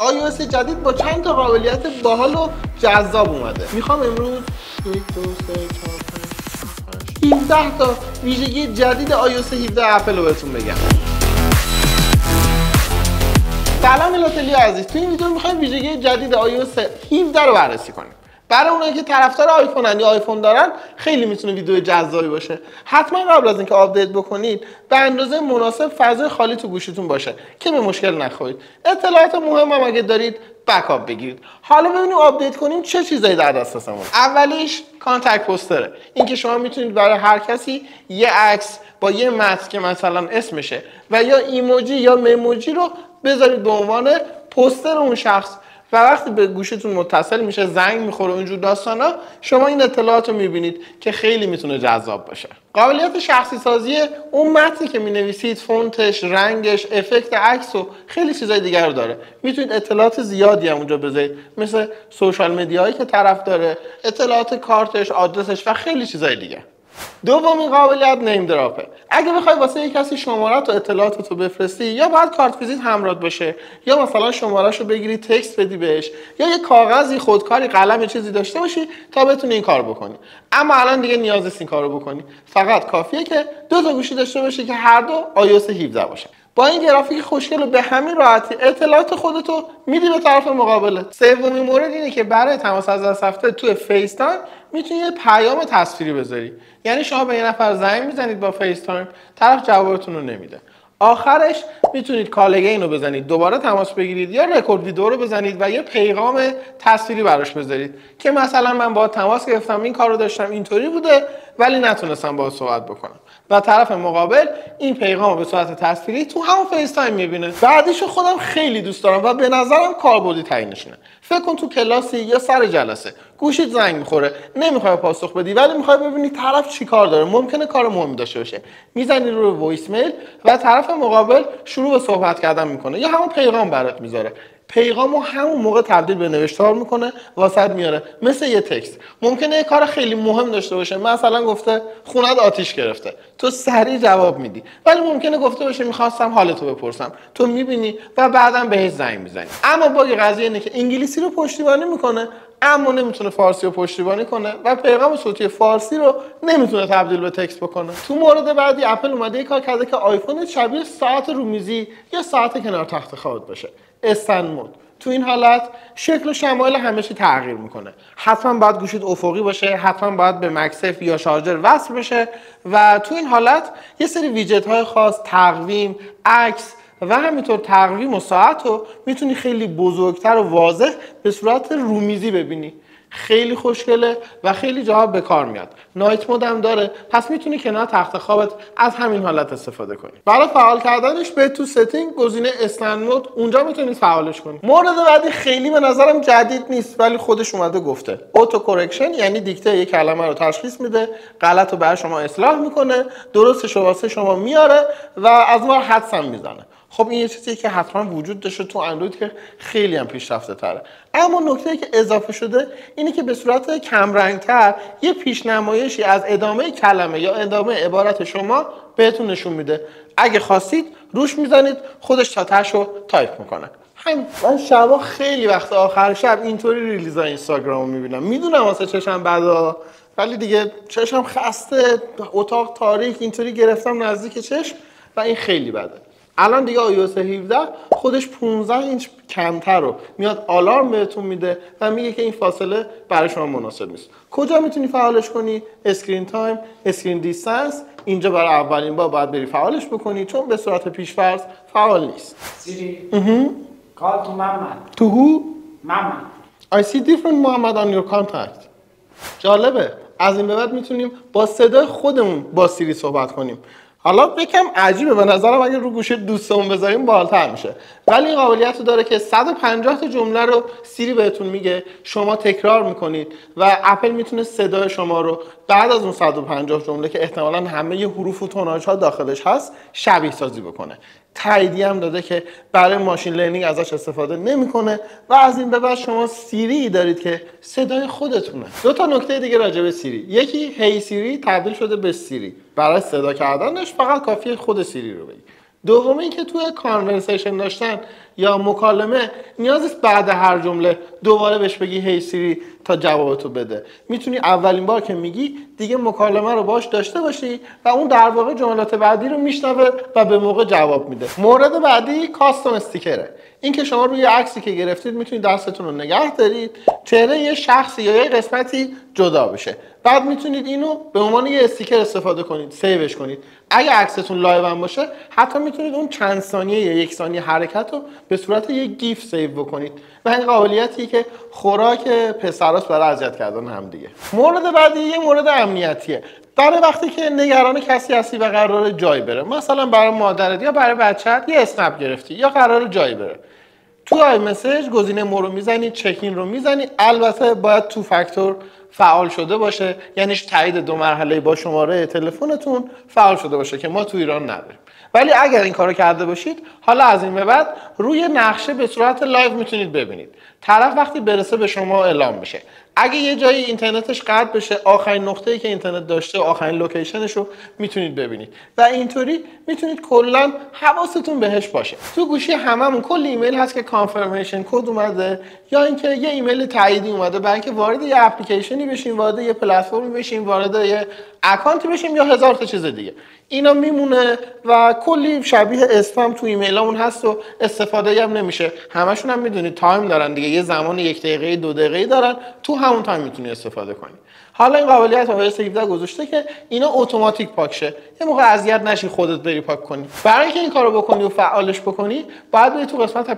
iOS جدید با چند تا قابلیت باحال و جذاب اومده. میخوام امروز 1 2 3 4 5 17 تا ویژگی جدید iOS 17 اپل رو بهتون بگم. سلام الاتلی عزیز، تو این ویدیو میخوایم ویژگی جدید iOS 17 رو بررسی کنیم. برای اونایی که طرفدار آیفونن یا آیفون دارن خیلی میتونه ویدیو جذابی باشه. حتما قبل از اینکه آپدیت بکنید به اندازه مناسب فضای خالی تو گوشیتون باشه که به مشکل نخورید. اطلاعات مهم هم اگه دارید بکاپ بگیرید. حالا ببینیم آپدیت کنیم چه چیزایی در دسترسمون. اولیش کانتکت پوستره. اینکه شما میتونید برای هر کسی یه عکس با یه متن که مثلا اسمشه و یا ایموجی یا مموجی رو بذارید به عنوان پوستر اون شخص و وقتی به گوشیتون متصل میشه زنگ میخوره اینجور داستانا شما این اطلاعات رو میبینید که خیلی میتونه جذاب باشه. قابلیت شخصی سازی اون متنی که مینویسید، فونتش، رنگش، افکت عکس و خیلی چیزای دیگر رو داره. میتونید اطلاعات زیادی هم اونجا بذارید، مثل سوشال مدیایی که طرف داره، اطلاعات کارتش، آدرسش و خیلی چیزای دیگه. دومین قابلیت نیم دراپه. اگه بخوای واسه یک کسی شماره‌ت و اطلاعاتتو بفرستی، یا باید کارت ویزیت همراه باشه، یا مثلا شماره‌شو بگیری تکست بدی بهش، یا یه کاغذی، خودکاری، قلم، چیزی داشته باشی تا بتونی این کار بکنی. اما الان دیگه نیاز نیست این کارو بکنی. فقط کافیه که دو تا گوشی داشته باشی که هر دو iOS 17 باشه. با این گرافیک خوشگل و به همین راحتی اطلاعات خودتو میدی به طرف مقابله. سومین مورد اینه که برای تماس از دست رفته تو فیس تایم میتونی یه پیام تصویری بذاری. یعنی شما به یه نفر زنگ میزنید با فیس تایم، طرف جوابتون رو نمیده. آخرش میتونید کال اگین رو بزنید، دوباره تماس بگیرید، یا رکورد ویدیو رو بزنید و یه پیغام تصویری براش بذارید که مثلا من با تماس گرفتم، این کارو داشتم، اینطوری بوده ولی نتونستم باهاش صحبت بکنم و طرف مقابل این پیغام به صورت تصویری تو همون فیس تایم میبینه. بعدیشو خودم خیلی دوست دارم و به نظرم کاربردی ترینشونه. فکر کن تو کلاسی یا سر جلسه گوشیت زنگ میخوره، نمیخوای پاسخ بدی ولی میخوای ببینی طرف چی کار داره، ممکنه کار مهمی داشته باشه، میزنی رو وایس میل و طرف مقابل شروع به صحبت کردن میکنه یا همون پیغام برات میذاره. پیغامو همون موقع تبدیل به نوشتار میکنه، واسط میاره، مثل یه تکست. ممکنه یه کار خیلی مهم داشته باشه، مثلا گفته خونه‌ت آتیش گرفته، تو سریع جواب میدی، ولی ممکنه گفته باشه میخواستم حالتو بپرسم، تو میبینی و بعداً بهش زنگ میزنی. اما باقی قضیه اینه که انگلیسی رو پشتیبانی میکنه اما نمیتونه فارسی رو پشتیبانی کنه و پیغام صوتی فارسی رو نمیتونه تبدیل به تکست بکنه. تو مورد بعدی اپل اومده یه کار کرده که آیفون شبیه ساعت رومیزی یا ساعت کنار تخت خوابت باشه. استند مود. تو این حالت شکل و شمایل همه چی تغییر میکنه. حتما باید گوشیت افقی باشه، حتما باید به مگسیف یا شارژر وصل بشه و تو این حالت یه سری ویجت های خاص، تقویم، عکس و همینطور تقویم و ساعت رو میتونی خیلی بزرگتر و واضح به صورت رومیزی ببینی. خیلی خوشگله و خیلی جاها به کار میاد. نایت مود هم داره، پس میتونی کنار تخت خوابت از همین حالت استفاده کنی. برای فعال کردنش به تو ستینگ گزینه استند مود، اونجا میتونید فعالش کنید. مورد بعدی خیلی به نظرم جدید نیست ولی خودش اومده گفته. اوتو کورکشن، یعنی دیکته یک کلمه رو تشخیص میده، غلط رو برای شما اصلاح میکنه، درستش رو واسه شما میاره و از ما حدس هم میزنه. خب این یه چیزیه که حتما وجود داشته تو اندروید که خیلی هم پیشرفته تره. اما نکته‌ای که اضافه شده اینه که به صورت کم رنگ‌تر یه پیشنمایشی از ادامه کلمه یا ادامه عبارت شما بهتون نشون میده. اگه خواستید روش میزنید، خودش تا تهشو تایپ میکنه. من شبا خیلی وقت آخر شب اینطوری ریلیزای اینستاگرامو میبینم. میدونم واسه چشم بده ولی دیگه چشم خسته، اتاق تاریک، اینطوری گرفتم نزدیک چشم و این خیلی بده. الان دیگه iOS 17 خودش 15 اینچ کمتر رو میاد آلارم بهتون میده و میگه که این فاصله برای شما مناسب نیست. کجا میتونی فعالش کنی؟ اسکرین تایم، اسکرین دیستنس. اینجا برای اولین بار باید بری فعالش بکنی چون به صورت پیش‌فرض فعال نیست. Siri, call to Muhammad. To who? Muhammad. I see different Muhammad on your contact. جالبه. از این به بعد میتونیم با صدای خودمون با سیری صحبت کنیم. حالا یکم عجیبه به نظرم، اگه رو گوشه دوستمون بذاریم بالاتر میشه، ولی این قابلیت رو داره که 150 تا جمله رو سیری بهتون میگه، شما تکرار میکنید و اپل میتونه صدای شما رو بعد از اون 150 جمله که احتمالاً همه ی حروف و توناژ ها داخلش هست شبیه سازی بکنه. تاییدی هم داده که برای ماشین لرنینگ ازش استفاده نمیکنه و از این به بعد شما سیری دارید که صدای خودتونه. دو تا نکته دیگه راجع به سیری. یکی هی سیری تبدیل شده به سیری. برای صدا کردنش فقط کافیه خود سیری رو بگی. دومی این که توی کانورسیشن داشتن یا مکالمه نیاز نیست بعد هر جمله دوباره بهش بگی هی سیری تا جوابتو بده. میتونی اولین بار که میگی دیگه مکالمه رو باش داشته باشی و اون در واقع جملات بعدی رو میشنوه و به موقع جواب میده. مورد بعدی کاستم استیکره. این که شما روی عکسی که گرفتید میتونید دستتون رو نگه دارید، چهره یه شخصی یا یه قسمتی جدا بشه. بعد میتونید اینو به عنوان یه استیکر استفاده کنید، سیوش کنید. اگه عکستون لایو هم باشه حتی میتونید اون چند ثانیه یا یک ثانیه حرکت رو به صورت یک گیف سیو بکنید و این قابلیتیه که خوراک پسراست برای اذیت کردن هم دیگه. مورد بعدی یه مورد امنیتیه. برای وقتی که نگران کسی هستی و قرار جای بره، مثلا برای مادرت یا برای بچه‌ت یه اسنپ گرفتی یا قرار جای بره، تو آی مسیج گزینه مو رو میزنی، چکین رو میزنی. البته باید تو فاکتور فعال شده باشه، یعنی تایید 2 مرحله با شماره تلفنتون فعال شده باشه که ما تو ایران نداریم. ولی اگر این کارو کرده باشید، حالا از این به بعد روی نقشه به صورت لایو میتونید ببینید. طرف وقتی برسه به شما اعلام میشه. اگه یه جایی اینترنتش قطع بشه، آخرین نقطه‌ای که اینترنت داشته، آخرین لوکیشنش رو میتونید ببینید و اینطوری میتونید کلا حواستون بهش باشه. تو گوشی هممون کلی ایمیل هست که کانفرمیشن کد اومده یا اینکه یه ایمیل تاییدی اومده برای اینکه وارد یه اپلیکیشنی بشیم، وارد یه پلتفرمی بشیم، وارد یه اکانتی بشیم یا هزار تا چیز دیگه. اینا میمونه و کلی شبیه اسپم تو ایمیلامون هست و استفاده هم نمیشه. همشون هم میدونید تایم دارن دیگه، یه زمان 1 دقیقه 2 دقیقه دارن، تو همون تایم میتونی استفاده کنی. حالا این قابلیت iOS 17 گذاشته که اینا اتوماتیک پاک شه. یه موقع اذیت نشی خودت بری پاک کنی. برای اینکه این کارو بکنی و فعالش بکنی، باید بری تو قسمت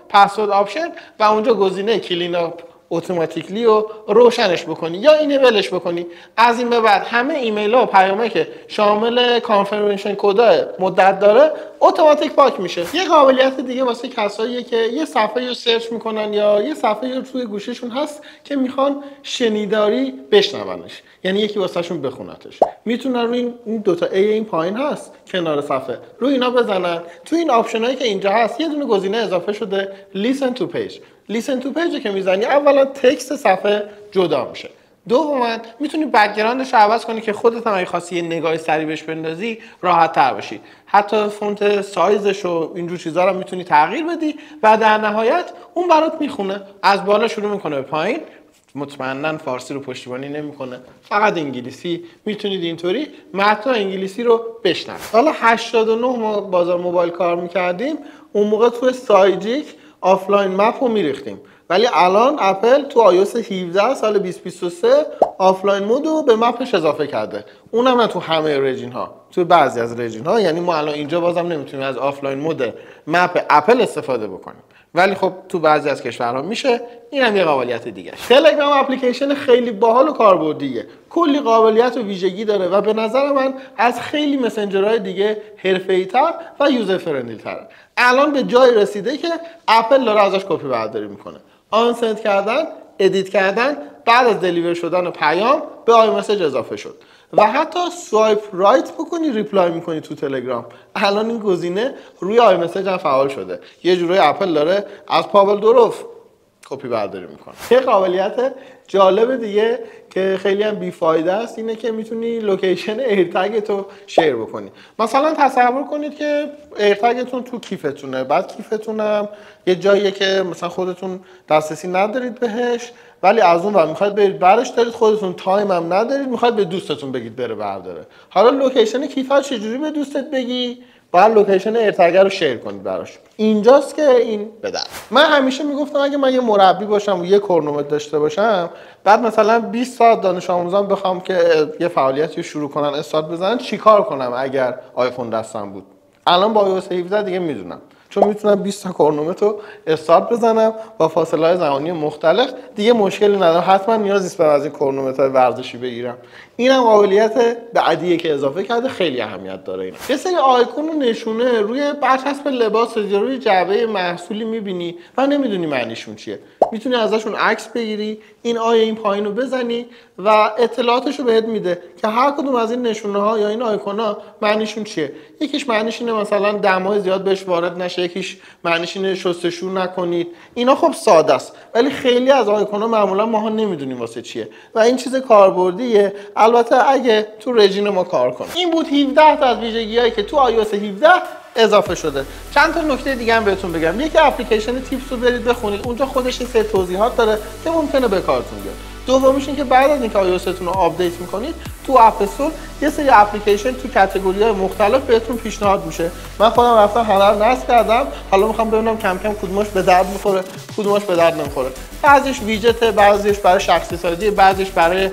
پسورد آپشن و اونجا گزینه کلین اپ اتوماتیکلی رو روشنش بکنی یا اینیبلش بکنی. از این به بعد همه ایمیل ها و پیامه که شامل کانفرمیشن کدای مدت داره اتوماتیک پاک میشه. یه قابلیت دیگه واسه کساییه که یه صفحه رو سرچ میکنن یا یه صفحه رو توی گوشیشون هست که میخوان شنیداری بشنونش، یعنی یکی واسهشون بخونتش. میتونن روی این 2 تا این پایین هست کنار صفحه روی اینا بزنن. تو این آپشنایی که اینجا هست یه دونه گزینه اضافه شده listen to page. listen to page که میزنی اولا تکست صفحه جدا میشه، دوما میتونی بک‌گراندش رو عوض کنی که خودت هم اگه خواستی یه نگاه سریع بهش بندازی راحت تر باشی. حتی فونت سایزش و اینجور چیزا رو میتونی تغییر بدی و در نهایت اون برات میخونه. از بالا شروع میکنه به پایین، مطمئنا فارسی رو پشتیبانی نمیکنه، فقط انگلیسی. میتونید اینطوری متن انگلیسی رو بشنوید. حالا 89 ما بازار موبایل کار میکردیم، اون موقع توی سایجیک آفلاین مپ رو میریختیم، ولی الان اپل تو iOS 17 سال 2023 آفلاین مود رو به مپش اضافه کرده. اونم نه تو همه رژین ها، تو بعضی از رژین ها. یعنی ما الان اینجا بازم نمیتونیم از آفلاین مود مپ اپل استفاده بکنیم، ولی خب تو بعضی از کشورها میشه. این هم یه قابلیت دیگه. تلگرام اپلیکیشن خیلی باحال و کاربردیه، کلی قابلیت و ویژگی داره و به نظر من از خیلی مسنجرهای دیگه حرفه‌ای‌تر و یوزر فرندلی تره. الان به جای رسیده که اپل داره ازش کپی برداری میکنه. آن سند کردن، ادیت کردن بعد از دلیور شدن پیام به آی مسیج اضافه شد و حتی سوایپ رایت بکنی ریپلای میکنی تو تلگرام. الان این گزینه روی آی مسیج هم فعال شده. یه جورایی اپل داره از پاول دوروف کپی برداری میکنه. یه قابلیت جالب دیگه که خیلی هم بیفایده است اینه که میتونی لوکیشن ایرتگتو شیر بکنی. مثلا تصور کنید که ایرتگتون تو کیفتونه، بعد کیفتونم یه جاییه که مثلا خودتون دسترسی ندارید بهش، ولی از اون ور میخواید برید برش دارید، خودتون تایم هم ندارید، میخواید به دوستتون بگید بره برداره. حالا لوکیشن کیفت چجوری به دوستت بگی؟ باید لوکیشن ایرتگ رو شیر کنید براش. اینجاست که این بده. من همیشه میگفتم اگه من یه مربی باشم و یه کرنومتر داشته باشم، بعد مثلا 20 ساعت دانش آموزان بخوام که یه فعالیتی شروع کنن استارت بزنن، چیکار کنم اگر آیفون دستم بود؟ الان با iOS 17 دیگه میدونم، چون میتونم 20 تا کرنومتر رو استارت بزنم با فاصله‌های زمانی مختلف، دیگه مشکلی ندارم. حتما نیاز نیست برای از این کرنومتر ورزشی بگیرم. اینم قابلیت بعدیه که اضافه کرده، خیلی اهمیت داره. اینا یه سری آیکون و نشونه روی برچسب لباس یا روی جعبه محصولی میبینی و نمیدونی معنیشون چیه. میتونی ازشون عکس بگیری، این آیه این پایین رو بزنی و اطلاعاتشو بهت میده که هر کدوم از این نشونه ها یا این آیکون ها معنیشون چیه. یکیش معنیش اینه مثلا دمای زیاد بهش وارد نشه، یکیش معنیش اینه شستشو نکنید. اینا خب ساده است، ولی خیلی از آیکون ها معمولا ماها نمیدونیم واسه چیه و این چیز کاربردیه، البته اگه تو رژیم ما کار کنه. این بود 17 تا از ویژگی‌هایی که تو iOS 17 اضافه شده. چند تا نکته دیگه هم بهتون بگم. یکی اپلیکیشن تیپس رو برید بخونید، اونجا خودش یه سری توضیحات داره که ممکنه به کارتون بیاد. دومیش این که بعد از اینکه iOS رو آپدیت میکنید تو اپ استور یه سری اپلیکیشن تو کاتگوری‌های مختلف بهتون پیشنهاد میشه. من خودم رفتم همه رو نصب کردم، حالا میخوام ببینم کم کم کدومش به درد میخوره کدومش به درد نمیخوره. بعضیش ویجت، بعضیش برای شخصی سازی، بعضیش برای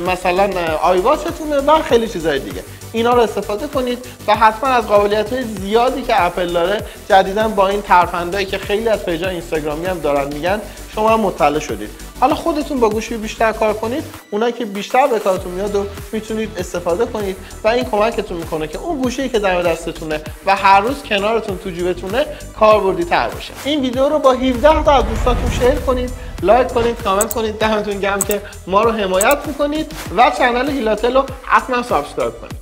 مثلا آیواتتونه و خیلی چیزای دیگه. اینا رو استفاده کنید و حتما از قابلیت‌های زیادی که اپل داره جدیداً با این ترفندایی که خیلی از پیج‌های اینستاگرامی هم دارن میگن شما هم مطلع شدید. حالا خودتون با گوشی بیشتر کار کنید، اونایی که بیشتر به کارتون میاد و میتونید استفاده کنید و این کمکتون میکنه که اون گوشی که دم دستتونه و هر روز کنارتون تو جیبتونه کاربردی‌تر بشه. این ویدیو رو با 17 تا از دوستاتون شیر کنید، لایک کنید، کامنت کنید. دمتون گرم که ما رو حمایت میکنید و کانال هیلاتل رو حتما سابسکرایب کنید.